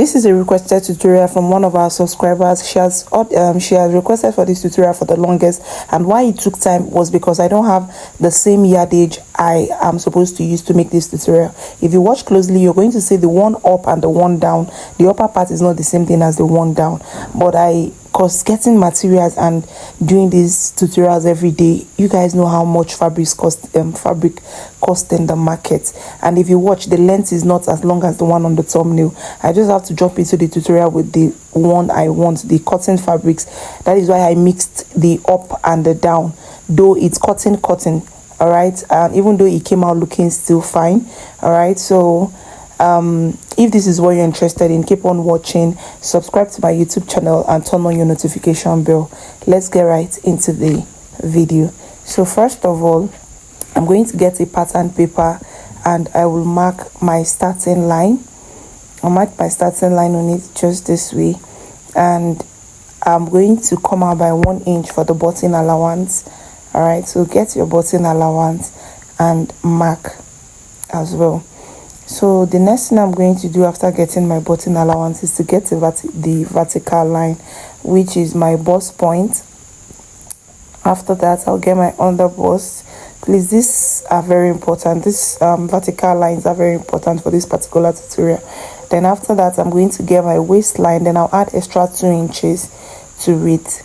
This is a requested tutorial from one of our subscribers. She has requested for this tutorial for the longest, and why it took time was because I don't have the same yardage I am supposed to use to make this tutorial. If you watch closely, you're going to see the one up and the one down. The upper part is not the same thing as the one down, but because getting materials and doing these tutorials every day, you guys know how much fabric cost in the market. And if you watch, the length is not as long as the one on the thumbnail. I just have to jump into the tutorial with the one I want, the cotton fabrics. That is why I mixed the up and the down, though it's cotton, all right, and even though it came out looking still fine. All right, so if this is what you're interested in, keep on watching, subscribe to my YouTube channel and turn on your notification bell. Let's get right into the video. So first of all, I'm going to get a pattern paper and I will mark my starting line. I'll mark my starting line on it just this way, and I'm going to come out by 1 inch for the button allowance. All right, so get your button allowance and mark as well. So the next thing I'm going to do after getting my button allowance is to get the vertical line, which is my bust point. After that, I'll get my underburst. Please, these are very important. These vertical lines are very important for this particular tutorial. Then after that, I'm going to get my waistline. Then I'll add extra 2 inches to it.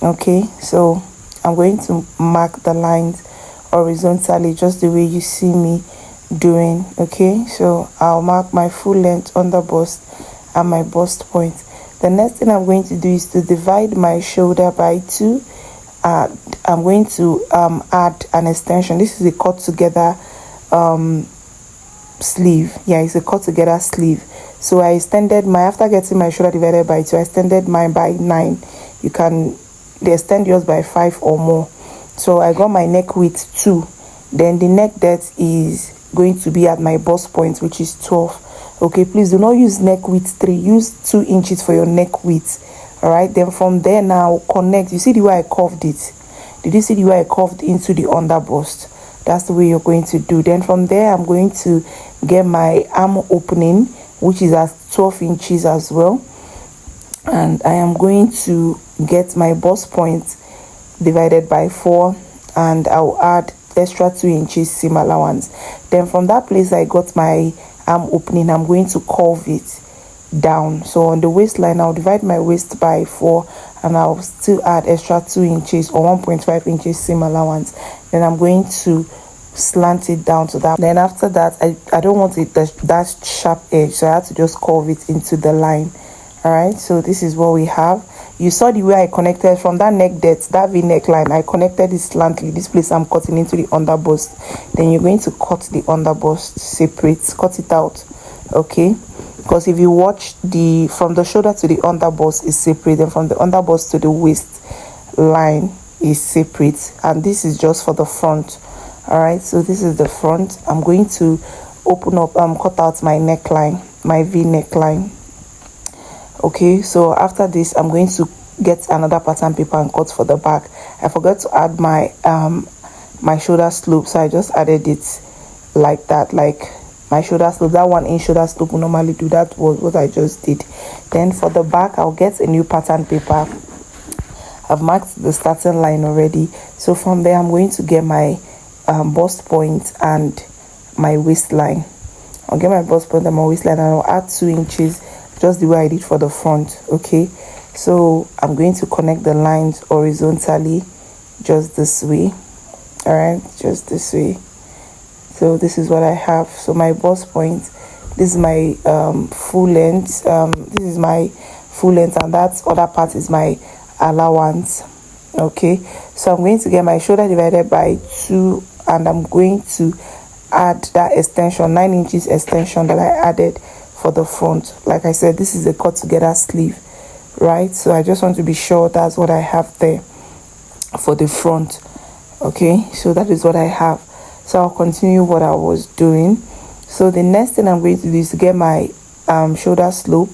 Okay, so I'm going to mark the lines horizontally, just the way you see me doing. Okay, so I'll mark my full length underburst and my bust point. The next thing I'm going to do is to divide my shoulder by 2. I'm going to add an extension. This is a cut together sleeve. Yeah, it's a cut together sleeve. So I extended my, after getting my shoulder divided by 2, I extended mine by 9. You can extend yours by 5 or more. So I got my neck width 2. Then the neck depth is going to be at my bust point, which is 12. Okay, please do not use neck width 3, use 2 inches for your neck width. All right, then from there now connect. You see the way I curved it? Did you see the way I curved into the underburst? That's the way you're going to do. Then from there, I'm going to get my arm opening, which is at 12 inches as well, and I am going to get my bust point divided by 4, and I'll add extra 2 inches seam allowance. Then from that place I got my arm opening, I'm going to curve it down. So on the waistline, I'll divide my waist by 4 and I'll still add extra 2 inches or 1.5 inches seam allowance. Then I'm going to slant it down to that. Then after that, I don't want it that sharp edge, so I have to just curve it into the line. All right, so this is what we have. You saw the way I connected from that neck depth, that V neckline. I connected it slantly. This place I'm cutting into the underburst. Then you're going to cut the underburst separate, cut it out. Okay, because if you watch, the from the shoulder to the underburst is separate, and from the underburst to the waist line is separate, and this is just for the front. All right, so this is the front. I'm going to open up, cut out my neckline, my V neckline. Okay, so after this, I'm going to get another pattern paper and cut for the back. I forgot to add my my shoulder slope, so I just added it like that, like my shoulder slope. That 1 inch shoulder slope we normally do. That was what I just did. Then for the back, I'll get a new pattern paper. I've marked the starting line already, so from there I'm going to get my bust point and my waistline. I'll get my bust point and my waistline, and I'll add 2 inches, just the way I did for the front. Okay, so I'm going to connect the lines horizontally, just this way. All right, just this way. So this is what I have. So my bust point, this is my full length. This is my full length, and that other part is my allowance. Okay, so I'm going to get my shoulder divided by 2, and I'm going to add that extension, 9 inches extension that I added for the front. Like I said, this is a cut together sleeve, right? So I just want to be sure that's what I have there for the front. Okay, so that is what I have. So I'll continue what I was doing. So the next thing I'm going to do is to get my shoulder slope,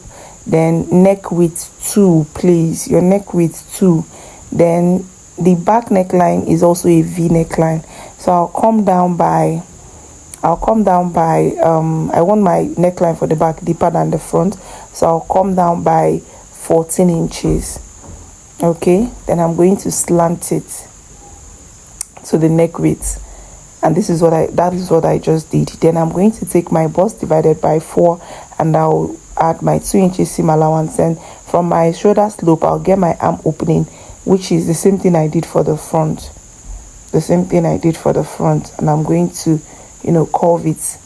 then neck width 2, please, your neck width 2. Then the back neckline is also a V neckline, so I'll come down by I want my neckline for the back deeper than the front. So I'll come down by 14 inches. Okay, then I'm going to slant it to the neck width, and that is what I just did. Then I'm going to take my bust divided by 4, and I'll add my 2 inches seam allowance, and from my shoulder slope I'll get my arm opening, which is the same thing I did for the front. And I'm going to, curve it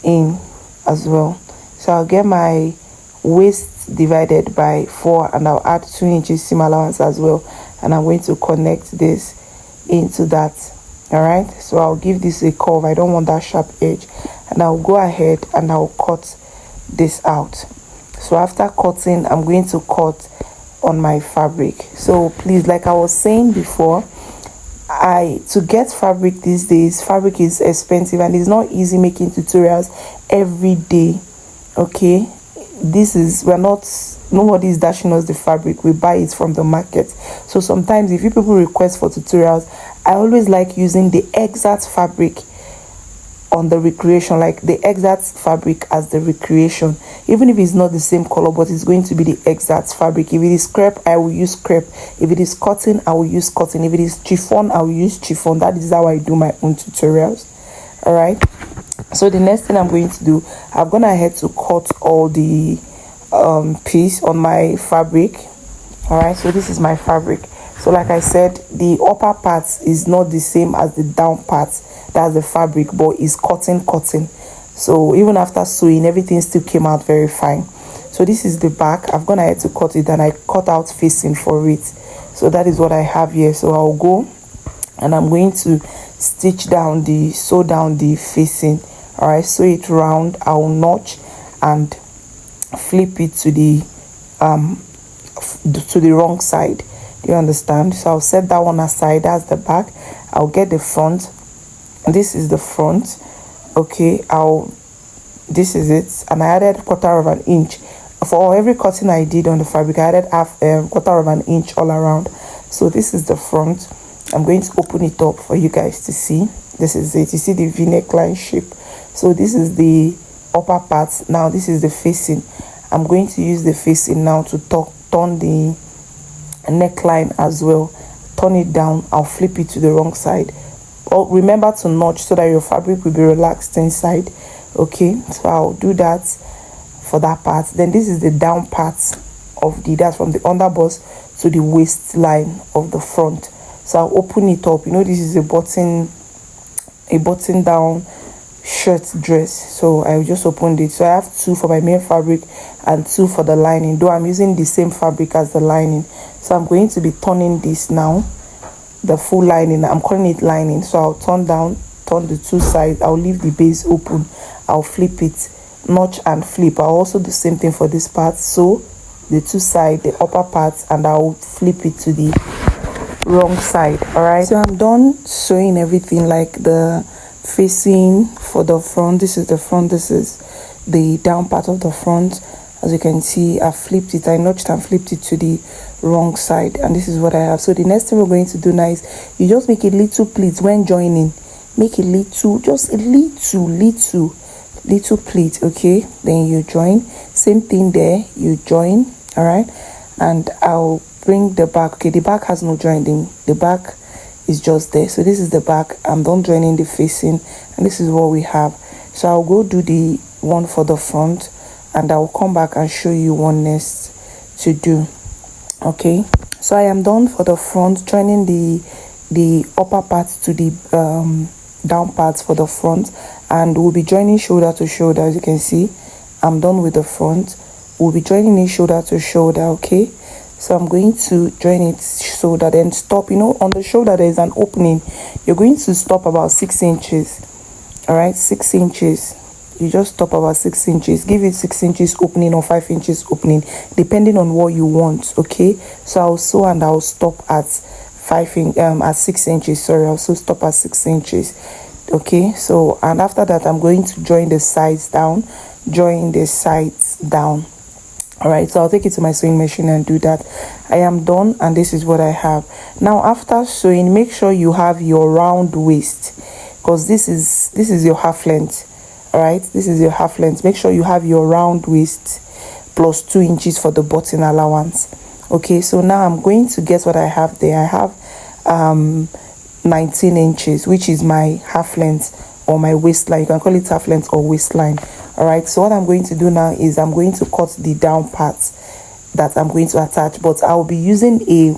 in as well. So I'll get my waist divided by 4, and I'll add 2 inches seam allowance as well, and I'm going to connect this into that. All right, so I'll give this a curve. I don't want that sharp edge, and I'll go ahead and I'll cut this out. So after cutting, I'm going to cut on my fabric. So please, like I was saying before, to get fabric these days, fabric is expensive and it's not easy making tutorials every day. Okay, nobody is dashing us the fabric. We buy it from the market. So sometimes if you people request for tutorials, I always like using the exact fabric on the recreation, like the exact fabric as the recreation, even if it's not the same color, but it's going to be the exact fabric. If it is crepe, I will use crepe. If it is cotton, I will use cotton. If it is chiffon, I will use chiffon. That is how I do my own tutorials. All right, so the next thing I'm going to do, I'm gonna head to cut all the piece on my fabric. All right, so this is my fabric. So like I said, the upper part is not the same as the down part. That's the fabric, but it's cotton. So even after sewing, everything still came out very fine. So this is the back. I'm gonna have to cut it, and I cut out facing for it. So that is what I have here. So I'll go and I'm going to sew down the facing. All right, sew it round. I'll notch and flip it to the wrong side. Do you understand? So I'll set that one aside. That's the back. I'll get the front. This is the front. Okay, this is it, and I added 1/4 of an inch for every cutting I did on the fabric. I added 1/4 of an inch all around. So this is the front. I'm going to open it up for you guys to see. This is it. You see the v-neck line shape. So this is the upper part. Now this is the facing. I'm going to use the facing now to turn the neckline as well. Turn it down. I'll flip it to the wrong side. Oh, remember to notch so that your fabric will be relaxed inside. Okay, so I'll do that for that part. Then this is the down part of that's from the underburst to the waistline of the front. So I'll open it up. This is a button down shirt dress. So I just opened it. So I have 2 for my main fabric and 2 for the lining, though I'm using the same fabric as the lining. So I'm going to be turning this now, the full lining. I'm calling it lining. So I'll turn the 2 sides. I'll leave the base open. I'll flip it, notch and flip. I'll also do the same thing for this part. So the 2 sides, the upper part, and I'll flip it to the wrong side. All right, so I'm done sewing everything, like the facing for the front. This is the front. This is the down part of the front. As you can see, I flipped it. I notched and flipped it to the wrong side, and this is what I have. So the next thing we're going to do now is you just make a little pleat when joining. Make a little, just a little pleat. Okay, then you join. Same thing there, you join. All right, and I'll bring the back. Okay, the back has no joining. The back is just there. So this is the back. I'm done joining the facing, and this is what we have. So I'll go do the one for the front, and I'll come back and show you one next to do. Okay, so I am done for the front, joining the upper part to the down parts for the front, and we'll be joining shoulder to shoulder. As you can see, I'm done with the front. We'll be joining it shoulder to shoulder. Okay, so I'm going to join it shoulder, then stop. On the shoulder there is an opening. You're going to stop about 6 inches. All right, 6 inches. You just stop about 6 inches. Give it 6 inches opening or 5 inches opening, depending on what you want. Okay, so I'll sew and I'll stop at 6 inches. Sorry, I'll also stop at 6 inches. Okay, so and after that I'm going to join the sides down. All right, so I'll take it to my sewing machine and do that. I am done, and this is what I have. Now after sewing, make sure you have your round waist, because this is your half length. All right, this is your half length. Make sure you have your round waist. plus 2 inches for the button allowance. Okay, so now I'm going to get what I have there. I have 19 inches, which is my half length or my waistline. You can call it half length or waistline. All right, so what I'm going to do now is I'm going to cut the down parts that I'm going to attach, but I'll be using a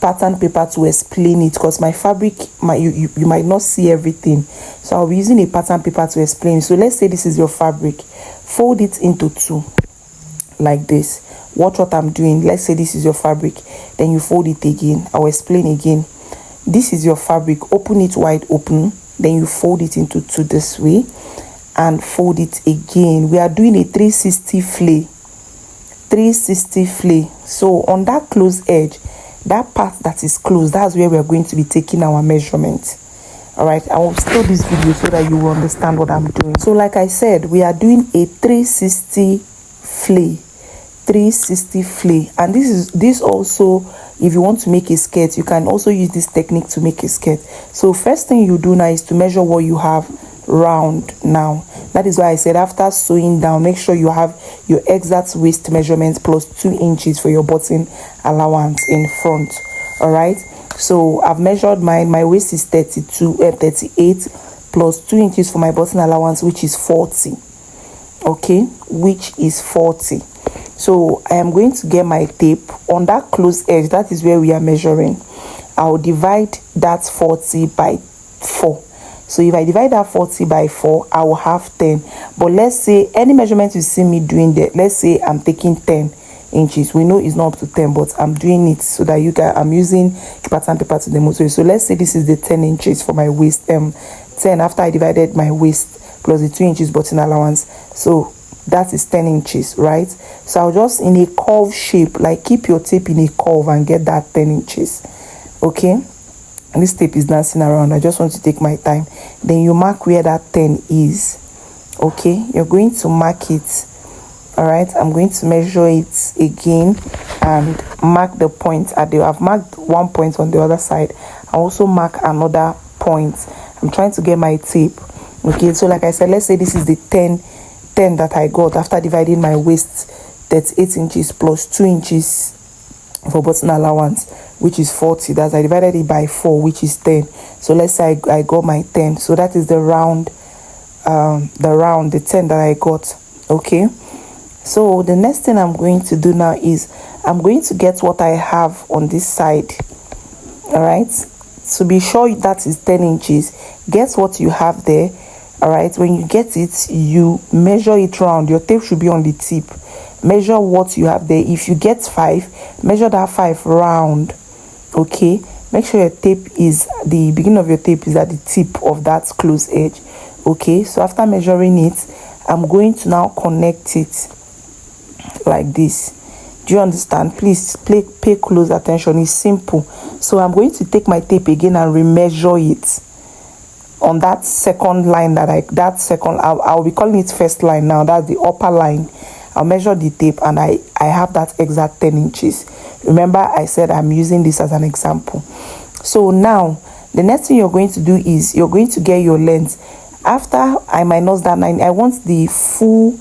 pattern paper to explain it, because my fabric, you might not see everything, so I'll be using a pattern paper to explain. So let's say this is your fabric, fold it into 2 like this. Watch what I'm doing. Let's say this is your fabric, then you fold it again. I'll explain again. This is your fabric, open it wide open, then you fold it into 2 this way and fold it again. We are doing a 360 flay. So on that closed edge, that part that is closed, that's where we are going to be taking our measurement. All right, I will stop this video so that you will understand what I'm doing. So like I said, we are doing a 360 flay. And this also, if you want to make a skirt, you can also use this technique to make a skirt. So first thing you do now is to measure what you have round. Now that is why I said after sewing down, make sure you have your exact waist measurement plus 2 inches for your button allowance in front. All right, so I've measured my waist is 38 plus 2 inches for my button allowance, which is 40. Okay, which is 40. So I am going to get my tape on that closed edge. That is where we are measuring. I'll divide that 40 by 4. So if I divide that 40 by 4, I will have 10. But let's say any measurement you see me doing there, let's say I'm taking 10 inches. We know it's not up to 10, but I'm doing it so that you guys, I'm using pattern paper to demonstrate. So let's say this is the 10 inches for my waist. 10 after I divided my waist plus the 2 inches button allowance. So that is 10 inches, right? So I'll just in a curve shape, like keep your tape in a curve and get that 10 inches. Okay, and this tape is dancing around. I just want to take my time. Then you mark where that 10 is. Okay, you're going to mark it. All right, I'm going to measure it again and mark the point at the, I've marked one point on the other side. I also mark another point. I'm trying to get my tape. Okay, so like I said, let's say this is the 10 that I got after dividing my waist, 38 inches plus 2 inches for button allowance, which is 40. That's I divided it by 4, which is 10. So let's say I got my 10. So that is the round, the 10 that I got. Okay, so the next thing I'm going to do now is I'm going to get what I have on this side. All right, to be sure that is 10 inches, guess what you have there. All right, when you get it, you measure it round. Your tape should be on the tip. Measure what you have there. If you get 5, measure that 5 round. Okay, make sure your tape is, the beginning of your tape is at the tip of that closed edge. Okay, so after measuring it, I'm going to now connect it like this. Do you understand? Please pay close attention. It's simple. So I'm going to take my tape again and remeasure it on that second line I'll be calling it first line now. That's the upper line. I'll measure the tape and I have that exact 10 inches. Remember I said I'm using this as an example. So now the next thing you're going to do is you're going to get your length. After I minus that 9, I want the full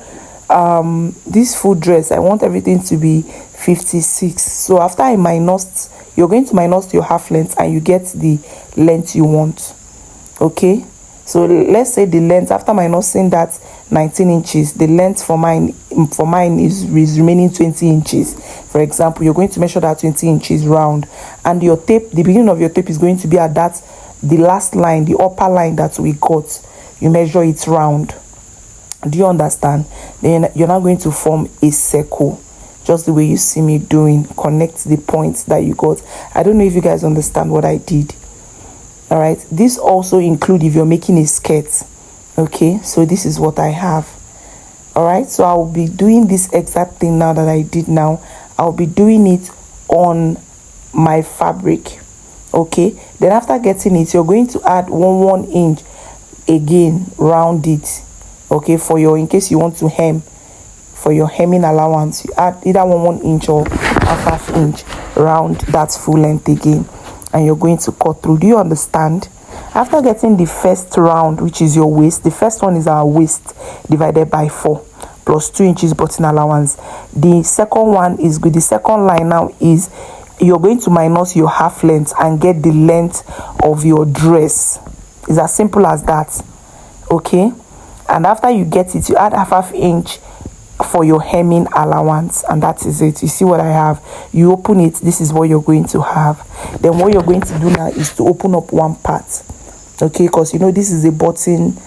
this full dress, I want everything to be 56. So after I minus, you're going to minus your half length and you get the length you want. Okay, so let's say the length after minusing that 19 inches, the length for mine is remaining 20 inches. For example, you're going to measure that 20 inches round, and your tape, the beginning of your tape is going to be at that, the last line, the upper line that we got. You measure it round. Do you understand? Then you're now going to form a circle, just the way you see me doing. Connect the points that you got. I don't know if you guys understand what I did. All right, this also include if you're making a skirt. Okay, so this is what I have. All right, so I'll be doing this exact thing now that I did now. I'll be doing it on my fabric. Okay, then after getting it, you're going to add 1 inch again, round it. Okay, for your, in case you want to hem, for your hemming allowance, you add either 1 inch or half inch, round that full length again, and you're going to cut through. Do you understand? After getting the first round, which is your waist, the first one is our waist divided by 4 plus 2 inches button allowance. The second one is good. The second line now is you're going to minus your half length and get the length of your dress. It's as simple as that. Okay, and after you get it, you add half inch for your hemming allowance, and that is it. You see what I have? You open it, this is what you're going to have. Then what you're going to do now is to open up one part, okay, because you know this is a button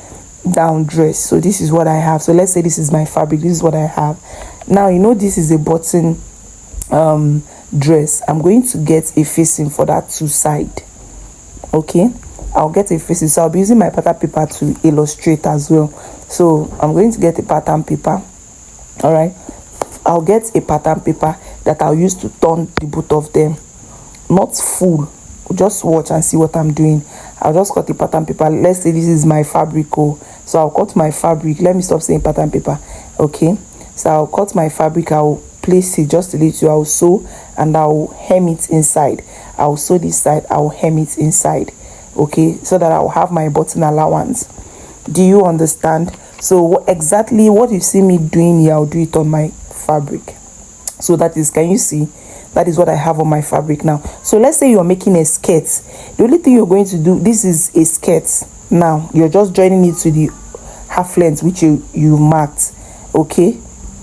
down dress. So this is what I have. So let's say this is my fabric, this is what I have. Now you know this is a button dress. I'm going to get a facing for that 2 side. Okay, I'll get a facing, so I'll be using my pattern paper to illustrate as well. So I'm going to get a pattern paper. All right, I'll get a pattern paper that I'll use to turn the both of them, not full. Just watch and see what I'm doing. I'll just cut the pattern paper. Let's say this is my fabric. So I'll cut my fabric. Let me stop saying pattern paper. Okay, so I'll cut my fabric. I'll place it just a little. I'll sew and I'll hem it inside. I'll sew this side, I'll hem it inside. Okay, so that I'll have my button allowance. Do you understand? So exactly what you see me doing here, I'll do it on my fabric. So that is, can you see? That is what I have on my fabric now. So let's say you're making a skirt. The only thing you're going to do, this is a skirt. Now you're just joining it to the half length which you marked. Okay,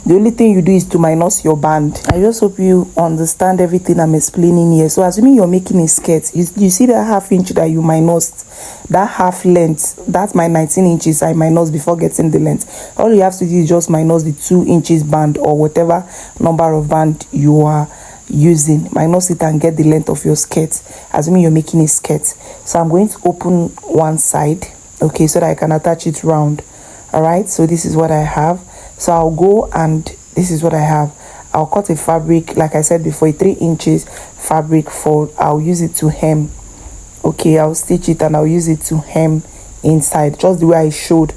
the only thing you do is to minus your band. I just hope you understand everything I'm explaining here. So assuming you're making a skirt, you see that half inch that you minus, that half length, that's my 19 inches I minus before getting the length. All you have to do is just minus the 2 inches band or whatever number of band you are using, minus it and get the length of your skirt, assuming you're making a skirt. So I'm going to open one side, okay, so that I can attach it round. All right, so this is what I have. So I'll go and this is what I have. I'll cut a fabric, like I said before, a 3 inches fabric for, I'll use it to hem. Okay, I'll stitch it and I'll use it to hem inside, just the way I showed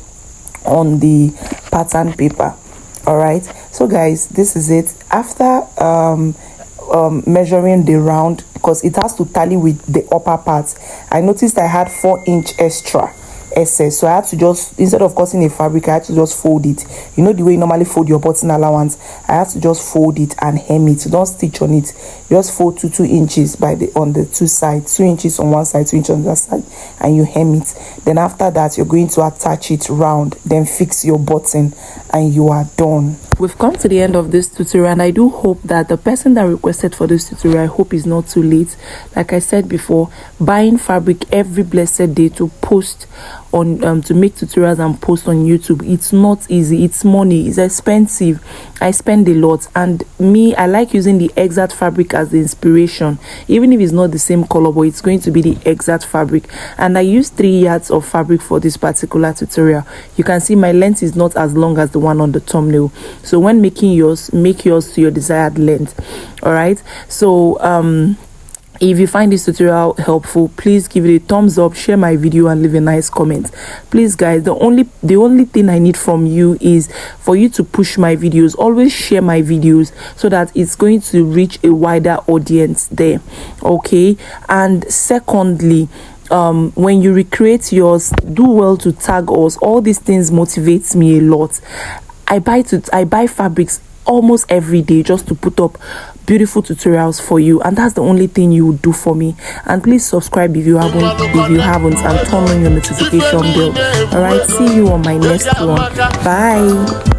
on the pattern paper. All right, so guys, this is it. After measuring the round, because it has to tally with the upper part, I noticed I had 4 inch extra excess, so I had to just, instead of cutting a fabric, I had to just fold it. You know the way you normally fold your button allowance, I have to just fold it and hem it. Don't stitch on it, just fold 2 inches by the on the 2 sides, 2 inches on one side, 2 inches on the other side, and you hem it. Then after that, you're going to attach it round, then fix your button, and you are done. We've come to the end of this tutorial, and I do hope that the person that requested for this tutorial, I hope is not too late. Like I said before, buying fabric every blessed day to post on to make tutorials and post on YouTube, it's not easy. It's money, it's expensive. I spend a lot, and me, I like using the exact fabric as the inspiration, even if it's not the same color, but it's going to be the exact fabric. And I used 3 yards of fabric for this particular tutorial. You can see my length is not as long as the one on the thumbnail, so when making yours, make yours to your desired length. All right, so if you find this tutorial helpful, please give it a thumbs up, share my video, and leave a nice comment. Please guys, the only thing I need from you is for you to push my videos. Always share my videos so that it's going to reach a wider audience there. Okay, and secondly, when you recreate yours, do well to tag us. All these things motivates me a lot. I buy fabrics almost every day just to put up beautiful tutorials for you, and that's the only thing you would do for me. And please subscribe if you haven't, and turn on your notification bell. All right, see you on my next one. Bye.